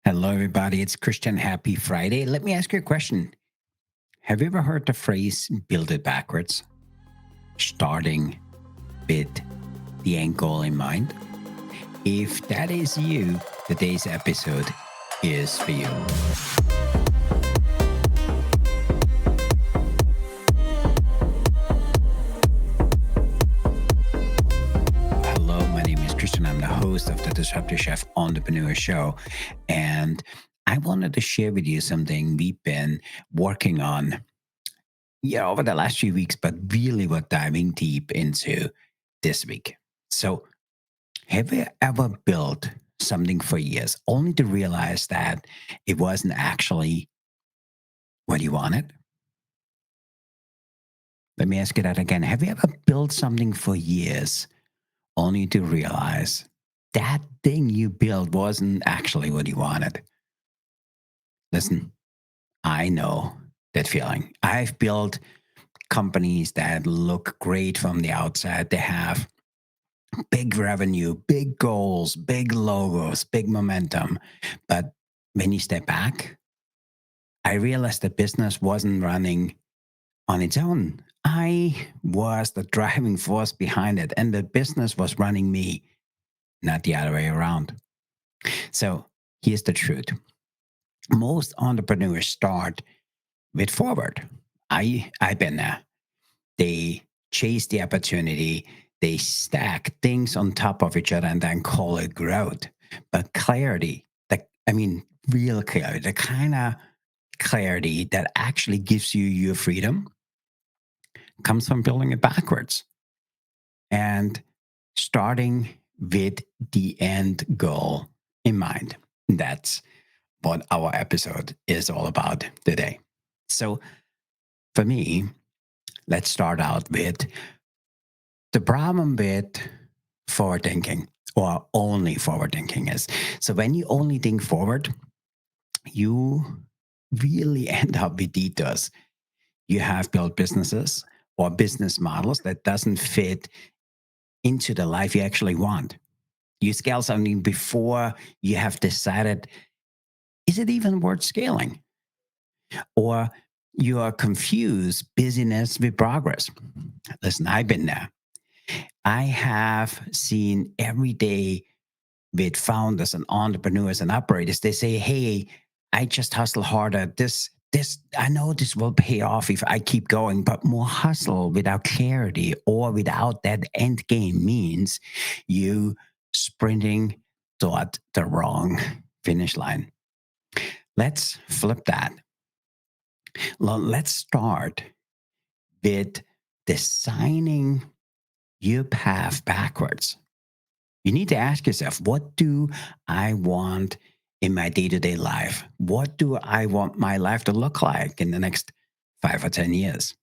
Hello, everybody. It's Christian. Happy Friday. Let me ask you a question. Have you ever heard the phrase build it backwards, starting with the end goal in mind? If that is you, today's episode is for you. Hello, my name is Christian. I'm the host of the Disruptive Chef Entrepreneur show. And I wanted to share with you something we've been working on over the last few weeks, but really we're diving deep into this week. So, have you ever built something for years only to realize that it wasn't actually what you wanted? Let me ask you that again. Have you ever built something for years only to realize that thing you built wasn't actually what you wanted? Listen, I know that feeling. I've built companies that look great from the outside. They have big revenue, big goals, big logos, big momentum. But when you step back, I realized the business wasn't running on its own. I was the driving force behind it, and the business was running me, not the other way around. So here's the truth. Most entrepreneurs start with forward. I've been there. They chase the opportunity, they stack things on top of each other and then call it growth. But clarity, real clarity, the kind of clarity that actually gives you your freedom comes from building it backwards and starting with the end goal in mind. That's what our episode is all about today. So for me, let's start out with the problem with forward thinking, or only forward thinking, is so when you only think forward, you really end up with detours. You have built businesses or business models that doesn't fit into the life you actually want. You scale something before you have decided, is it even worth scaling? Or you are confused busyness with progress. Listen, I've been there. I have seen every day with founders and entrepreneurs and operators, they say, hey, I just hustle harder. I know this will pay off if I keep going, but more hustle without clarity or without that end game means you sprinting toward the wrong finish line. Let's flip that. Let's start with designing your path backwards. You need to ask yourself, what do I want in my day to day life? What do I want my life to look like in the next 5 or 10 years?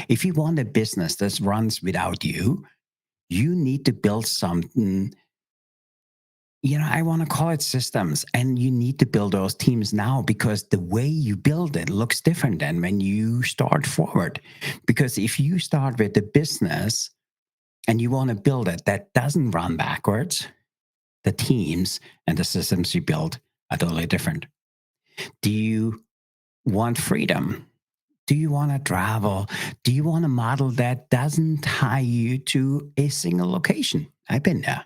If you want a business that runs without you, you need to build something. I want to call it systems, and you need to build those teams now because the way you build it looks different than when you start forward. Because if you start with the business and you want to build it that doesn't run backwards, the teams and the systems you build are totally different. Do you want freedom? Do you want to travel? Do you want a model that doesn't tie you to a single location? I've been there.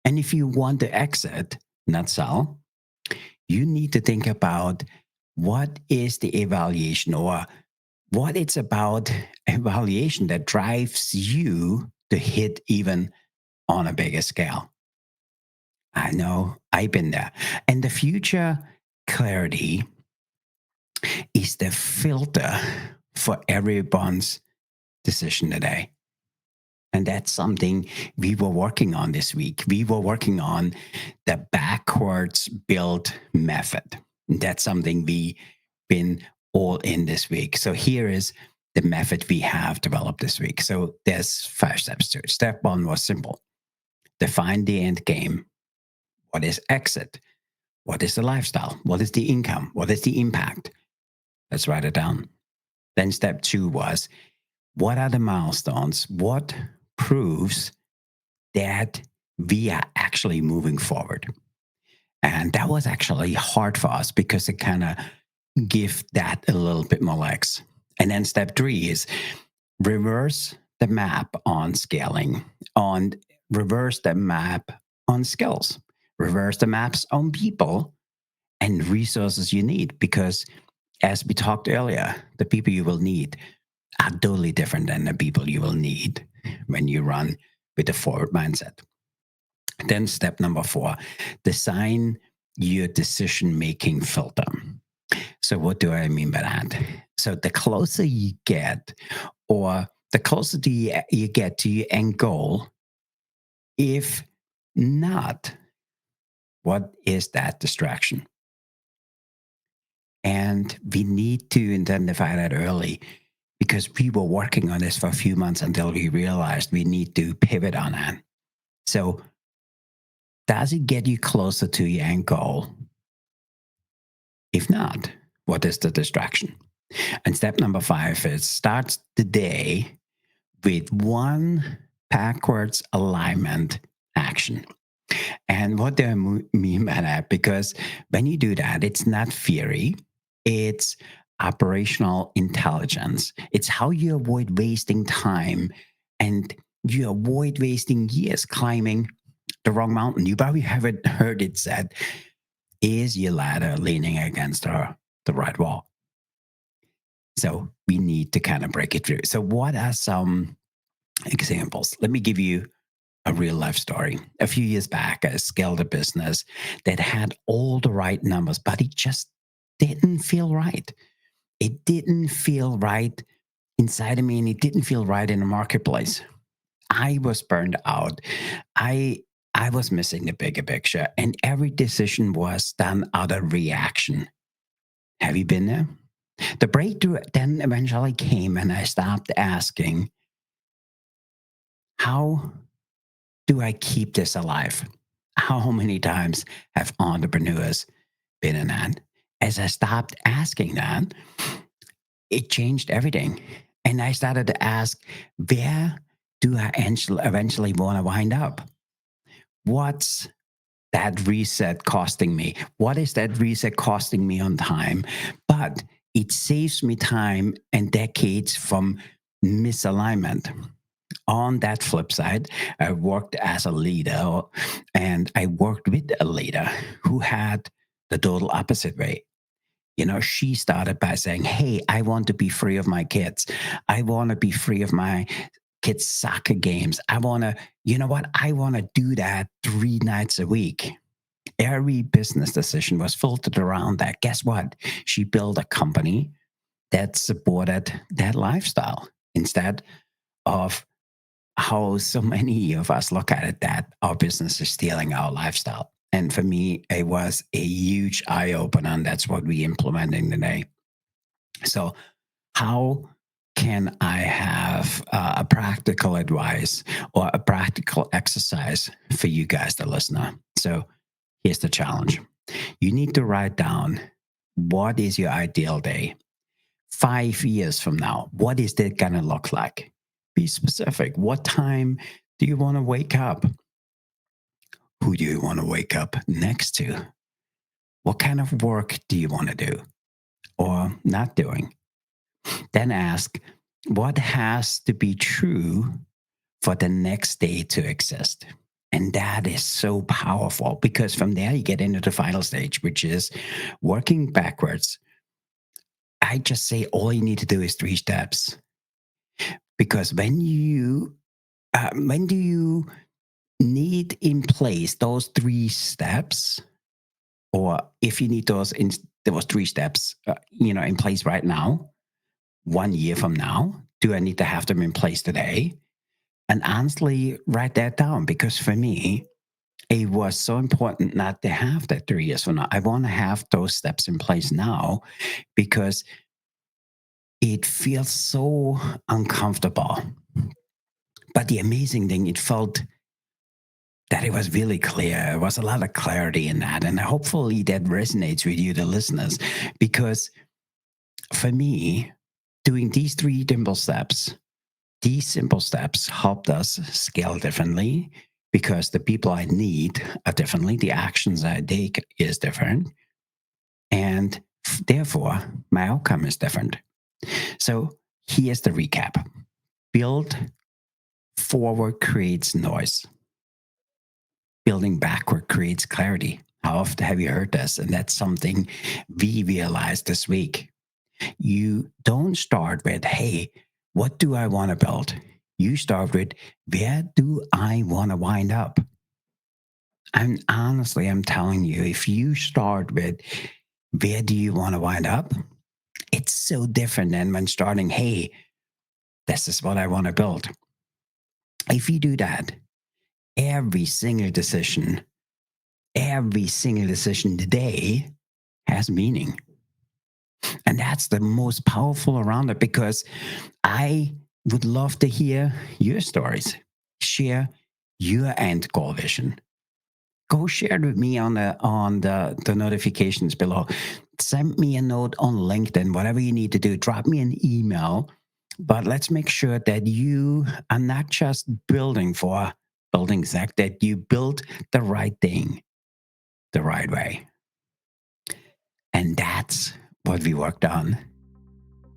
And if you want to exit, not sell, you need to think about what is the evaluation or what it's about evaluation that drives you to hit even on a bigger scale. I know, I've been there. And the future clarity is the filter for everyone's decision today. And that's something we were working on this week. We were working on the backwards build method. That's something we've been all in this week. So here is the method we have developed this week. So there's 5 steps to it. Step 1 was simple. Define the end game. What is exit? What is the lifestyle? What is the income? What is the impact? Let's write it down. Then step 2 was, what are the milestones? What proves that we are actually moving forward? And that was actually hard for us because it kind of give that a little bit more legs. And then step three is reverse the map on scaling, on reverse the map on skills, reverse the maps on people and resources you need. Because as we talked earlier, the people you will need are totally different than the people you will need when you run with a forward mindset. Then step number four, design your decision making filter. So what do I mean by that? So the closer you get, or the closer you get to your end goal, if not, what is that distraction? And we need to identify that early because we were working on this for a few months until we realized we need to pivot on that. So does it get you closer to your end goal? If not, what is the distraction? And step number five is start the day with one backwards alignment action. And what do I mean by that? Because when you do that, it's not theory, it's operational intelligence. It's how you avoid wasting time and you avoid wasting years climbing the wrong mountain. You probably haven't heard it said, is your ladder leaning against the right wall? So we need to kind of break it through. So, what are some examples? Let me give you a real life story. A few years back, I scaled a business that had all the right numbers, but it just didn't feel right. It didn't feel right inside of me, and it didn't feel right in the marketplace. I was burned out. I I was missing the bigger picture, and every decision was done out of reaction. Have you been there? The breakthrough then eventually came, and I stopped asking, how do I keep this alive? How many times have entrepreneurs been in that? As I stopped asking that, it changed everything. And I started to ask, where do I eventually want to wind up? What's that reset costing me? What is that reset costing me on time? But it saves me time and decades from misalignment. On that flip side, I worked as a leader and I worked with a leader who had the total opposite way. You know, she started by saying, hey, I want to be free of my kids. I want to be free of my kids' soccer games. I want to, you know what? I want to do that 3 nights a week. Every business decision was filtered around that. Guess what? She built a company that supported that lifestyle instead of how so many of us look at it, that our business is stealing our lifestyle. And for me, it was a huge eye opener. And that's what we implementing today. So, how can I have a practical advice or a practical exercise for you guys, the listener? So, here's the challenge. You need to write down, what is your ideal day? 5 years from now, what is that going to look like? Be specific. What time do you want to wake up? Who do you want to wake up next to? What kind of work do you want to do or not doing? Then ask, what has to be true for the next day to exist? And that is so powerful because from there you get into the final stage, which is working backwards. I just say all you need to do is 3 steps. Because when do you need in place those 3 steps, or if you need those 3 steps, in place right now, 1 year from now, do I need to have them in place today? And honestly, write that down because for me, it was so important not to have that 3 years from now. I want to have those steps in place now because it feels so uncomfortable. But the amazing thing, it felt that it was really clear. There was a lot of clarity in that. And hopefully that resonates with you, the listeners, because for me, doing these simple steps helped us scale differently. because the people I need are differently. The actions I take is different. And therefore, my outcome is different. So here's the recap. Build forward creates noise. Building backward creates clarity. How often have you heard this? And that's something we realized this week. You don't start with, hey, what do I want to build? You start with, where do I want to wind up? And honestly, I'm telling you, if you start with, where do you want to wind up? It's so different than when starting, hey, this is what I want to build. If you do that, every single decision today has meaning. And that's the most powerful around it, because I would love to hear your stories. Share your end goal vision. Go share it with me on the notifications below. Send me a note on LinkedIn, whatever you need to do. Drop me an email. But let's make sure that you are not just building for building's sake, that you build the right thing the right way. And that's what we worked on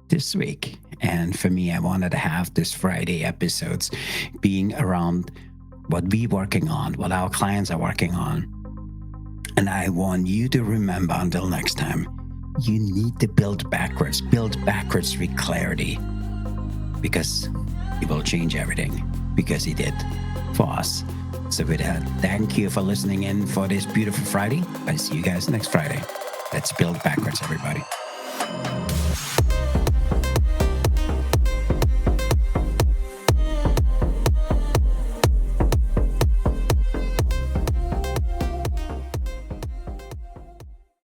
this week. And for me, I wanted to have this Friday episodes being around what we're working on, what our clients are working on. And I want you to remember, until next time, you need to build backwards with clarity, because it will change everything, because he did for us. So with that, thank you for listening in for this beautiful Friday. I see you guys next Friday. Let's build backwards, everybody.